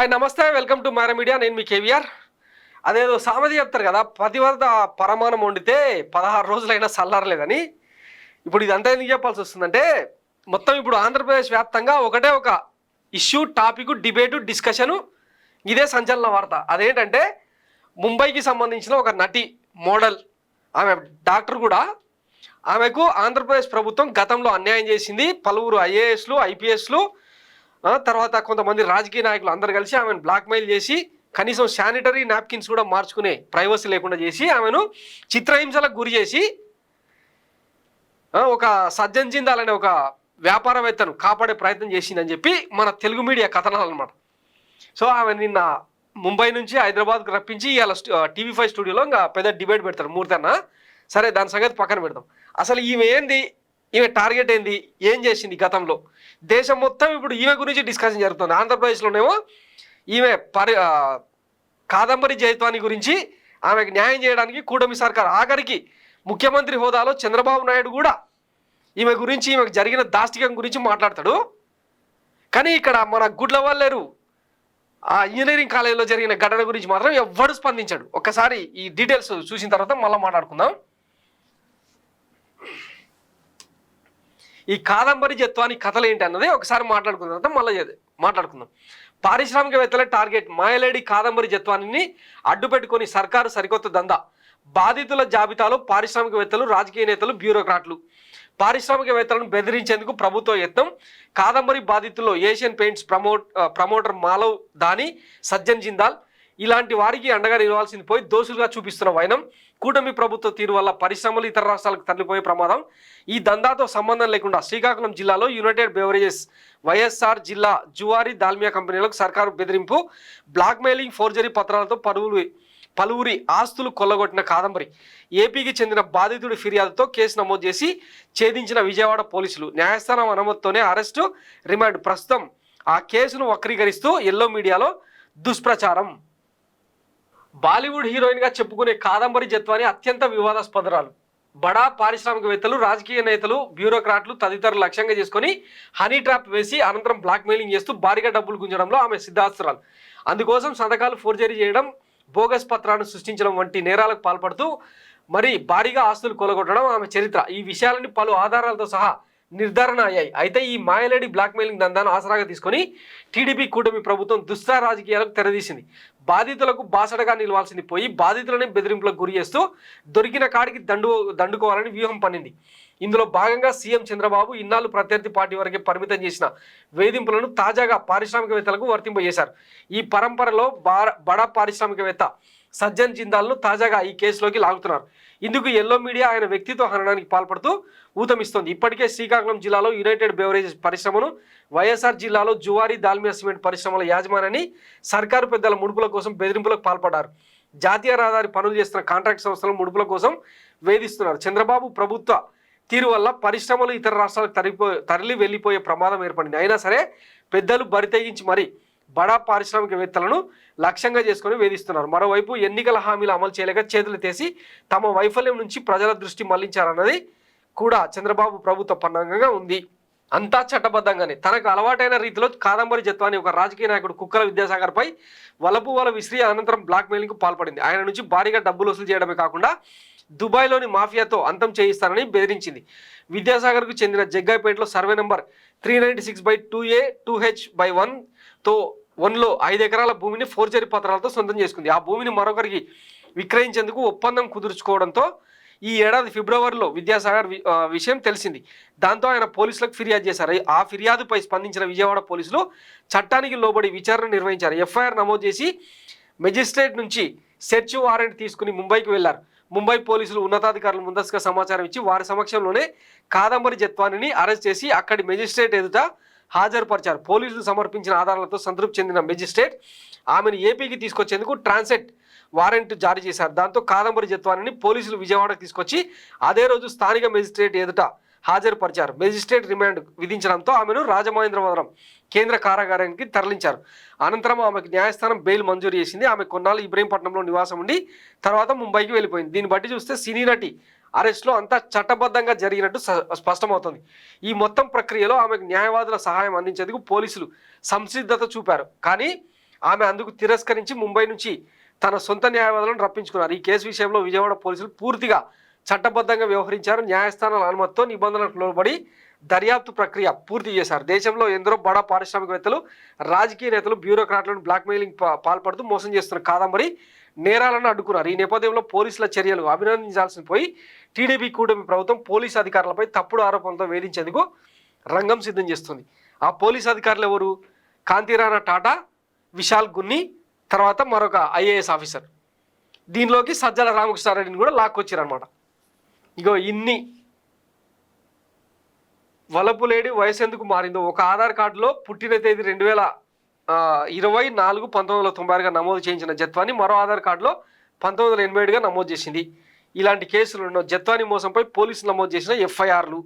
Hi నమస్తే, welcome to Myra media. నేను మీ కేవీఆర్. అదేదో సామెత చెప్తారు కదా, పతివ్రత పరమాణం వండితే 16 రోజులైనా చల్లారలేదని. ఇప్పుడు ఇదంతా ఎందుకు చెప్పాల్సి వస్తుందంటే, మొత్తం ఇప్పుడు ఆంధ్రప్రదేశ్ వ్యాప్తంగా ఒకటే ఒక ఇష్యూ, టాపిక్, డిబేటు, డిస్కషను, ఇదే సంచలన వార్త. అదేంటంటే, ముంబైకి సంబంధించిన ఒక నటి, మోడల్, ఆమె డాక్టర్ కూడా, ఆమెకు ఆంధ్రప్రదేశ్ ప్రభుత్వం గతంలో అన్యాయం చేసింది. పలువురు ఐఏఎస్లు, ఐపీఎస్లు, తర్వాత కొంతమంది రాజకీయ నాయకులు అందరు కలిసి ఆమెను బ్లాక్మెయిల్ చేసి, కనీసం శానిటరీ నాప్కిన్స్ కూడా మార్చుకునే ప్రైవసీ లేకుండా చేసి, ఆమెను చిత్రహింసలకు గురి చేసి, ఒక సజ్జన్ జిందాల్ అనే ఒక వ్యాపారవేత్తను కాపాడే ప్రయత్నం చేసిందని చెప్పి మన తెలుగు మీడియా కథనాలు అనమాట. సో ఆమె నిన్న ముంబై నుంచి హైదరాబాద్కు రప్పించి ఇవాళ TV5 స్టూడియోలో ఇంకా పెద్ద డిబేట్ పెడతారు మూర్తన్న. సరే, దాని సంగతి పక్కన పెడదాం. అసలు ఈమె ఏంది, ఈమె టార్గెట్ ఏంది, ఏం చేసింది గతంలో? దేశం మొత్తం ఇప్పుడు ఈమె గురించి డిస్కషన్ జరుగుతుంది. ఆంధ్రప్రదేశ్లోనేమో ఈమె కాదంబరి జయత్వాని గురించి, ఆమెకు న్యాయం చేయడానికి కూటమి సర్కార్, ఆఖరికి ముఖ్యమంత్రి హోదాలో చంద్రబాబు నాయుడు కూడా ఈమె గురించి, ఈమెకు జరిగిన దాష్టికం గురించి మాట్లాడతాడు. కానీ ఇక్కడ మన గుడ్లవల్లేరు ఆ ఇంజనీరింగ్ కాలేజీలో జరిగిన ఘటన గురించి మాత్రం ఎవ్వడు స్పందించాడు. ఒక్కసారి ఈ డీటెయిల్స్ చూసిన తర్వాత మళ్ళీ మాట్లాడుకుందాం. ఈ కాదంబరి జత్వాని కథలు ఏంటి అన్నది ఒకసారి మాట్లాడుకున్న తర్వాత మళ్ళీ మాట్లాడుకుందాం. పారిశ్రామికవేత్తల టార్గెట్, మాయలేడి కాదంబరి జత్వానిని అడ్డుపెట్టుకొని సర్కారు సరికొత్త దందా. బాధితుల జాబితాలో పారిశ్రామికవేత్తలు, రాజకీయ నేతలు, బ్యూరోక్రాట్లు. పారిశ్రామికవేత్తలను బెదిరించేందుకు ప్రభుత్వ యత్నం. Kadambari బాధితుల్లో Asian paints promoter Malav దాని, సజ్జన్ జిందాల్ ఇలాంటి వారికి అండగా నిలవాల్సింది పోయి దోషులుగా చూపిస్తున్న వైనం. కూటమి ప్రభుత్వ తీరు వల్ల పరిశ్రమలు ఇతర రాష్ట్రాలకు తరలిపోయే ప్రమాదం. ఈ దందాతో సంబంధం లేకుండా శ్రీకాకుళం జిల్లాలో యునైటెడ్ బెవరేజెస్, వైఎస్ఆర్ జిల్లా జువారీ దాల్మియా కంపెనీలకు సర్కారు బెదిరింపు. బ్లాక్మెయిలింగ్, ఫోర్జరీ పత్రాలతో పలువురి ఆస్తులు కొల్లగొట్టిన కాదంబరి. ఏపీకి చెందిన బాధితుడి ఫిర్యాదుతో కేసు నమోదు చేసి ఛేదించిన విజయవాడ పోలీసులు. న్యాయస్థానం అనుమతితోనే అరెస్టు, రిమాండ్. ప్రస్తుతం ఆ కేసును వక్రీకరిస్తూ ఎల్లో మీడియాలో దుష్ప్రచారం. బాలీవుడ్ హీరోయిన్గా చెప్పుకునే కాదంబరి జత్వాని అత్యంత వివాదాస్పదరాలు. బడా పారిశ్రామికవేత్తలు, రాజకీయ నేతలు, బ్యూరోక్రాట్లు తదితరులు లక్ష్యంగా చేసుకొని హనీ ట్రాప్ వేసి అనంతరం బ్లాక్మెయిలింగ్ చేస్తూ భారీగా డబ్బులు గుంజడంలో ఆమె సిద్ధాస్తురాలు. అందుకోసం సంతకాలు ఫోర్జరీ చేయడం, బోగస్ పత్రాలను సృష్టించడం వంటి నేరాలకు పాల్పడుతూ మరి భారీగా ఆస్తులు కొలగొట్టడం ఆమె చరిత్ర. ఈ విషయాలని పలు ఆధారాలతో సహా నిర్ధారణ అయ్యాయి. అయితే ఈ మాయలేడి బ్లాక్మెయిలింగ్ దందాను ఆసరాగా తీసుకొని టీడీపీ కూటమి ప్రభుత్వం దుస్తా రాజకీయాలకు తెరదీసింది. బాధితులకు బాసడగా నిలవాల్సింది పోయి బాధితులని బెదిరింపులకు గురి చేస్తూ దొరికిన కాడికి దండుకోవాలని వ్యూహం పన్నింది. ఇందులో భాగంగా సీఎం చంద్రబాబు ఇన్నాళ్ళు ప్రత్యర్థి పార్టీ వరకే పరిమితం చేసిన వేధింపులను తాజాగా పారిశ్రామికవేత్తలకు వర్తింపజేశారు. ఈ పరంపరలో బడా పారిశ్రామికవేత్త సజ్జన్ జిందాల్ను తాజాగా ఈ కేసులోకి లాగుతున్నారు. ఇందుకు ఎల్లో మీడియా ఆయన వ్యక్తిత్వ హననానికి పాల్పడుతూ ఊతమిస్తోంది. ఇప్పటికే శ్రీకాకుళం జిల్లాలో యునైటెడ్ బెవరేజెస్ పరిశ్రమను, వైఎస్ఆర్ జిల్లాలో జువారీ దాల్మియా సిమెంట్ పరిశ్రమల యాజమాన్యాన్ని సర్కారు పెద్దల ముడుపుల కోసం బెదిరింపులకు పాల్పడ్డారు. జాతీయ రహదారి పనులు చేస్తున్న కాంట్రాక్ట్ సంస్థల ముడుపుల కోసం వేధిస్తున్నారు. చంద్రబాబు ప్రభుత్వ తీరు వల్ల పరిశ్రమలు ఇతర రాష్ట్రాలకు తరలి వెళ్ళిపోయే ప్రమాదం ఏర్పడింది. అయినా సరే పెద్దలు బరితెగించి మరి బడా పారిశ్రామికవేత్తలను లక్ష్యంగా చేసుకుని వేధిస్తున్నారు. మరోవైపు ఎన్నికల హామీలు అమలు చేయలేక చేతులు తెసి తమ వైఫల్యం నుంచి ప్రజల దృష్టి మళ్లించారన్నది కూడా చంద్రబాబు ప్రభుత్వ పన్నాగంగా ఉంది. అంతా చట్టబద్ధంగానే తనకు అలవాటైన రీతిలో కాదంబరి జత్వాని ఒక రాజకీయ నాయకుడు కుక్కల విద్యాసాగర్పై వల విసిరి అనంతరం బ్లాక్మెయిలింగ్కు పాల్పడింది. ఆయన నుంచి భారీగా డబ్బులు వసూలు చేయడమే కాకుండా దుబాయ్లోని మాఫియాతో అంతం చేయిస్తానని బెదిరించింది. విద్యాసాగర్కు చెందిన జగ్గాయిపేటలో సర్వే నెంబర్ 396/2A 2H/1తో 1లో 5 ఎకరాల భూమిని ఫోర్జరీ పత్రాలతో సొంతం చేసుకుంది. ఆ భూమిని మరొకరికి విక్రయించేందుకు ఒప్పందం కుదుర్చుకోవడంతో ఈ ఏడాది ఫిబ్రవరిలో విద్యాసాగర్ విషయం తెలిసింది. దాంతో ఆయన పోలీసులకు ఫిర్యాదు చేశారు. ఆ ఫిర్యాదుపై స్పందించిన విజయవాడ పోలీసులు చట్టానికి లోబడి విచారణ నిర్వహించారు. ఎఫ్ఐఆర్ నమోదు చేసి మెజిస్ట్రేట్ నుంచి సెర్చ్ వారెంట్ తీసుకుని ముంబైకి వెళ్లారు. ముంబై పోలీసులు ఉన్నతాధికారులు ముందస్తుగా సమాచారం ఇచ్చి వారి సమక్షంలోనే కాదంబరి జత్వానిని అరెస్ట్ చేసి అక్కడి మెజిస్ట్రేట్ ఎదుట హాజరుపరిచారు. పోలీసులు సమర్పించిన ఆధారాలతో సంతృప్తి చెందిన మెజిస్ట్రేట్ ఆమెను ఏపీకి తీసుకొచ్చేందుకు ట్రాన్సిట్ వారెంట్ జారీ చేశారు. దాంతో కాదంబరి జత్వానిని పోలీసులు విజయవాడకు తీసుకొచ్చి అదే రోజు స్థానిక మెజిస్ట్రేట్ ఎదుట హాజరుపరిచారు. మెజిస్ట్రేట్ రిమాండ్ విధించడంతో ఆమెను రాజమహేంద్రవరం కేంద్ర కారాగారానికి తరలించారు. అనంతరం ఆమెకు న్యాయస్థానం బెయిల్ మంజూరు చేసింది. ఆమె కొన్నాళ్ళు ఇబ్రహీంపట్నంలో నివాసం ఉండి తర్వాత ముంబైకి వెళ్ళిపోయింది. దీన్ని బట్టి చూస్తే సినీ నటి అరెస్ట్లో అంతా చట్టబద్ధంగా జరిగినట్టు స్పష్టమవుతుంది. ఈ మొత్తం ప్రక్రియలో ఆమెకు న్యాయవాదుల సహాయం అందించేందుకు పోలీసులు సంసిద్ధత చూపారు. కానీ ఆమె అందుకు తిరస్కరించి ముంబై నుంచి తన సొంత న్యాయవాదులను రప్పించుకున్నారు. ఈ కేసు విషయంలో విజయవాడ పోలీసులు పూర్తిగా చట్టబద్ధంగా వ్యవహరించారు. న్యాయస్థానాల అనుమతితో నిబంధనలకు లోబడి దర్యాప్తు ప్రక్రియ పూర్తి చేశారు. దేశంలో ఎందరో బడా పారిశ్రామికవేత్తలు, రాజకీయ నేతలు, బ్యూరోక్రాట్లను బ్లాక్మెయిలింగ్ పాల్పడుతూ మోసం చేస్తున్న కాదంబరి నేరాలను అడ్డుకున్నారు. ఈ నేపథ్యంలో పోలీసుల చర్యలు అభినందించాల్సిన పోయి టీడీపీ కూటమి ప్రభుత్వం పోలీసు అధికారులపై తప్పుడు ఆరోపణలతో వేధించేందుకు రంగం సిద్ధం చేస్తుంది. ఆ పోలీసు అధికారులు ఎవరు? కాంతిరాణా టాటా, విశాల్ గున్ని, తర్వాత మరొక ఐఏఎస్ ఆఫీసర్. దీనిలోకి సజ్జల రామకృష్ణారెడ్డిని కూడా లాక్కొచ్చారనమాట. ఇగో ఇన్ని వలపులేడి వయసు ఎందుకు మారిందో. ఒక ఆధార్ కార్డులో పుట్టిన తేదీ 2024/1996గా నమోదు చేయించిన జత్వాని మరో ఆధార్ కార్డులో 1987గా నమోదు చేసింది. ఇలాంటి కేసులు జత్వాని మోసంపై పోలీసులు నమోదు చేసిన ఎఫ్ఐఆర్లు.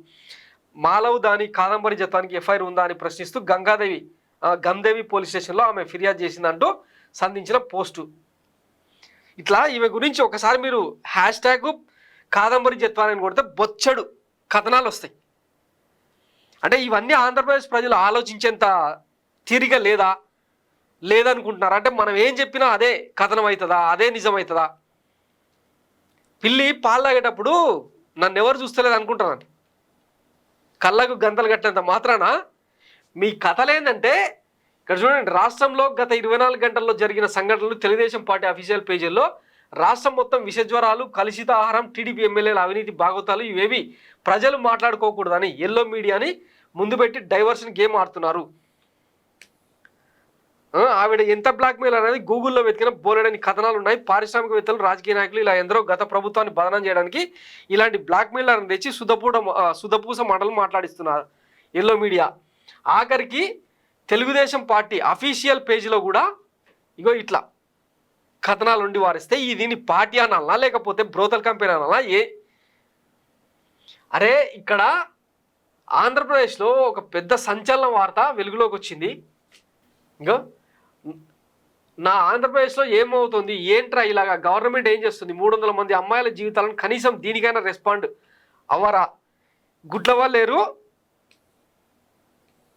మాలవ్ దాని కాదంబరి జత్వానికి ఎఫ్ఐఆర్ ఉందా అని ప్రశ్నిస్తూ గందేవి పోలీస్ స్టేషన్లో ఆమె ఫిర్యాదు చేసిందంటూ సంధించిన పోస్టు. ఇట్లా ఈమె గురించి ఒకసారి మీరు హ్యాష్ట్యాగ్ కాదంబరి జత్వాని అని కొడితే బొచ్చడు కథనాలు వస్తాయి. అంటే ఇవన్నీ ఆంధ్రప్రదేశ్ ప్రజలు ఆలోచించేంత తీరిక లేదనుకుంటున్నారు. అంటే మనం ఏం చెప్పినా అదే కథనం అవుతుందా, అదే నిజమవుతుందా? పిల్లి పాలు తాగేటప్పుడు నన్ను ఎవరు చూస్తలేదు అనుకుంటున్నాను. కళ్ళకు గంతలు కట్టినంత మాత్రాన మీ కథలేందంటే ఇక్కడ చూడండి, రాష్ట్రంలో గత 24 గంటల్లో జరిగిన సంఘటనలు తెలుగుదేశం పార్టీ అఫీషియల్ పేజీల్లో రాష్ట్రం మొత్తం విషజ్వరాలు, కలుషిత ఆహారం, టీడీపీ ఎమ్మెల్యేల అవినీతి భాగవతాలు ఇవేవి ప్రజలు మాట్లాడుకోకూడదని ఎల్లో మీడియాని ముందు పెట్టి డైవర్షన్ గేమ్ ఆడుతున్నారు. ఆవిడ ఎంత బ్లాక్మెయిల్ అనేది గూగుల్లో వెతికిన బోలెడని కథనాలు ఉన్నాయి. పారిశ్రామికవేత్తలు, రాజకీయ నాయకులు ఇలా ఎందరో గత ప్రభుత్వాన్ని బదనం చేయడానికి ఇలాంటి బ్లాక్మెయిల్ తెచ్చి సుధపూస మాటలు మాట్లాడిస్తున్నారు ఎల్లో మీడియా. ఆఖరికి తెలుగుదేశం పార్టీ అఫీషియల్ పేజీలో కూడా ఇగో ఇట్లా కథనాలు ఉండి వారిస్తే దీన్ని పార్టీ అనాలనా లేకపోతే బ్రోతల్ కంపెనీ అనాలనా? అరే ఇక్కడ ఆంధ్రప్రదేశ్లో ఒక పెద్ద సంచలన వార్త వెలుగులోకి వచ్చింది. ఇంకో నా ఆంధ్రప్రదేశ్లో ఏమవుతుంది ఏంట్రా ఇలాగా గవర్నమెంట్ ఏం చేస్తుంది? 300 మంది అమ్మాయిల జీవితాలను కనీసం దీనికైనా రెస్పాండ్ అవ్వరా? గుడ్లవాళ్ళేరు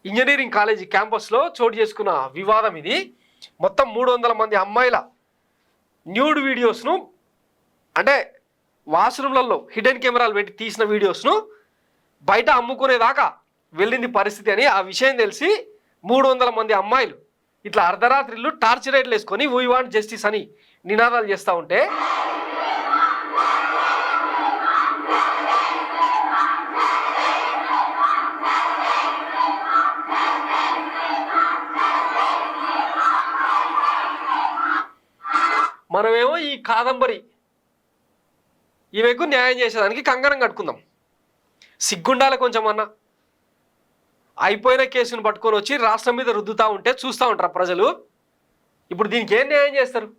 ఇంజనీరింగ్ కాలేజీ క్యాంపస్లో చోటు చేసుకున్న వివాదం ఇది. మొత్తం 300 మంది అమ్మాయిల న్యూడ్ వీడియోస్ను, అంటే వాష్రూమ్లలో హిడెన్ కెమెరాలు పెట్టి తీసిన వీడియోస్ను బయట అమ్ముకునేదాకా వెళ్ళింది పరిస్థితి అని ఆ విషయం తెలిసి 300 మంది అమ్మాయిలు ఇట్లా అర్ధరాత్రిళ్ళు టార్చ్ లైట్లు వేసుకొని వీ వాంట్ జస్టిస్ అని నినాదాలు చేస్తూ ఉంటే మనమేమో ఈ కాదంబరి ఈమెకు న్యాయం చేసేదానికి కంకణం కట్టుకుందాం. సిగ్గుండాలి కొంచెం అన్న. అయిపోయిన కేసును పట్టుకొని వచ్చి రాష్ట్రం మీద రుద్దుతూ ఉంటే చూస్తూ ఉంటారు ప్రజలు. ఇప్పుడు దీనికి ఏం న్యాయం చేస్తారు?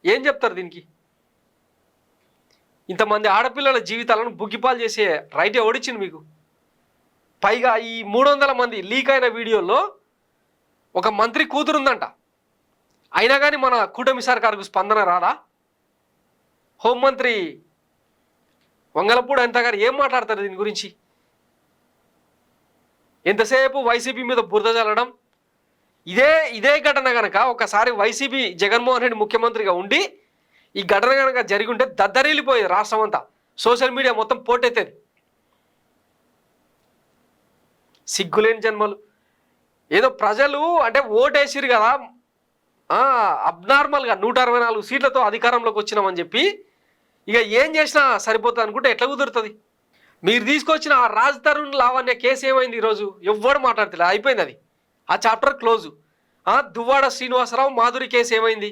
ఏం చెప్తారు దీనికి? ఇంతమంది ఆడపిల్లల జీవితాలను బుగ్గిపాలు చేసే రైట్ ఎవడిచ్చింది మీకు? పైగా ఈ 300 మంది లీక్ అయిన వీడియోలో ఒక మంత్రి కూతురుందంట. అయినా కానీ మన కూటమి సర్కారుకు స్పందన రాదా? హోంమంత్రి వంగలపూడి అనిత గారు ఏం మాట్లాడతారు దీని గురించి? ఎంతసేపు వైసీపీ మీద బురద చల్లడం. ఇదే ఘటన కనుక ఒకసారి వైసీపీ జగన్మోహన్ రెడ్డి ముఖ్యమంత్రిగా ఉండి ఈ ఘటన కనుక జరిగి ఉంటే దద్దరిల్లిపోయేది రాష్ట్రం అంతా. సోషల్ మీడియా మొత్తం పోటెత్తేది. సిగ్గులేని జన్మలు. ఏదో ప్రజలు అంటే ఓటేసిరు కదా, అబ్నార్మల్గా 164 సీట్లతో అధికారంలోకి వచ్చినామని చెప్పి ఇక ఏం చేసినా సరిపోతుంది అనుకుంటే ఎట్లా కుదురుతుంది? మీరు తీసుకొచ్చిన ఆ రాజ్ తరుణ్ లావణ్య కేసు ఏమైంది? ఈరోజు ఎవ్వడు మాట్లాడతలే, అయిపోయింది అది, ఆ chapter close. Duvvada Srinivasarao Madhuri case ఏమైంది?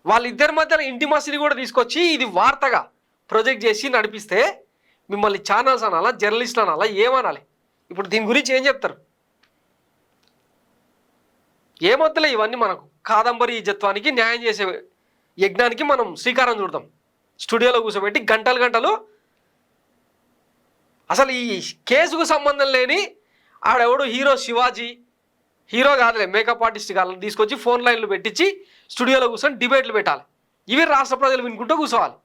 వాళ్ళిద్దరి మధ్యన ఇంటిమసిని కూడా తీసుకొచ్చి ఇది వార్తగా ప్రొజెక్ట్ చేసి నడిపిస్తే మిమ్మల్ని ఛానల్స్ అనాలా, జర్నలిస్టులు అనాలా, ఏమనాలి? ఇప్పుడు దీని గురించి ఏం చెప్తారు? ఏమొద్దులే ఇవన్నీ మనకు. కాదంబరి జత్వానికి న్యాయం చేసే యజ్ఞానికి మనం శ్రీకారం చుడతాం. స్టూడియోలో కూర్చోబెట్టి గంటలు అసలు ఈ కేసుకు సంబంధం లేని ఆడెవడు హీరో శివాజీ, హీరో కాదులే మేకప్ ఆర్టిస్ట్ కాదని తీసుకొచ్చి ఫోన్ లైన్లు పెట్టించి స్టూడియోలో కూర్చొని డిబేట్లు పెట్టాలి. ఇవి రాష్ట్ర ప్రజలు వినుకుంటూ కూర్చోవాలి.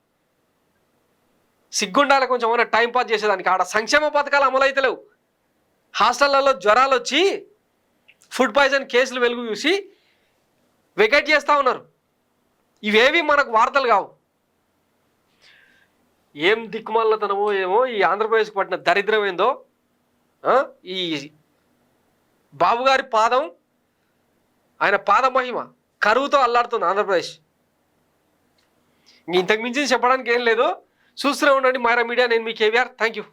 సిగ్గుండాలి కొంచెం ఏమైనా టైంపాస్ చేసేదానికి. ఆడ సంక్షేమ పథకాలు అమలు అయితే లేవు. హాస్టళ్లలో జ్వరాలు వచ్చి ఫుడ్ పాయిజన్ కేసులు వెలుగు చూసి వెకేట్ చేస్తూ ఉన్నారు. ఇవేవి మనకు వార్తలు కావు. ఏం దిక్కుమాలతనమో ఏమో ఈ ఆంధ్రప్రదేశ్కి పట్టిన దరిద్రం ఏందో. ఈ బాబుగారి పాదం, ఆయన పాద మహిమ కరువుతో అల్లాడుతుంది ఆంధ్రప్రదేశ్. ఇంతకు మించి చెప్పడానికి ఏం లేదు. చూస్తూనే ఉండండి మైరా మీడియా. నేను మీ కేవీఆర్. Thank you.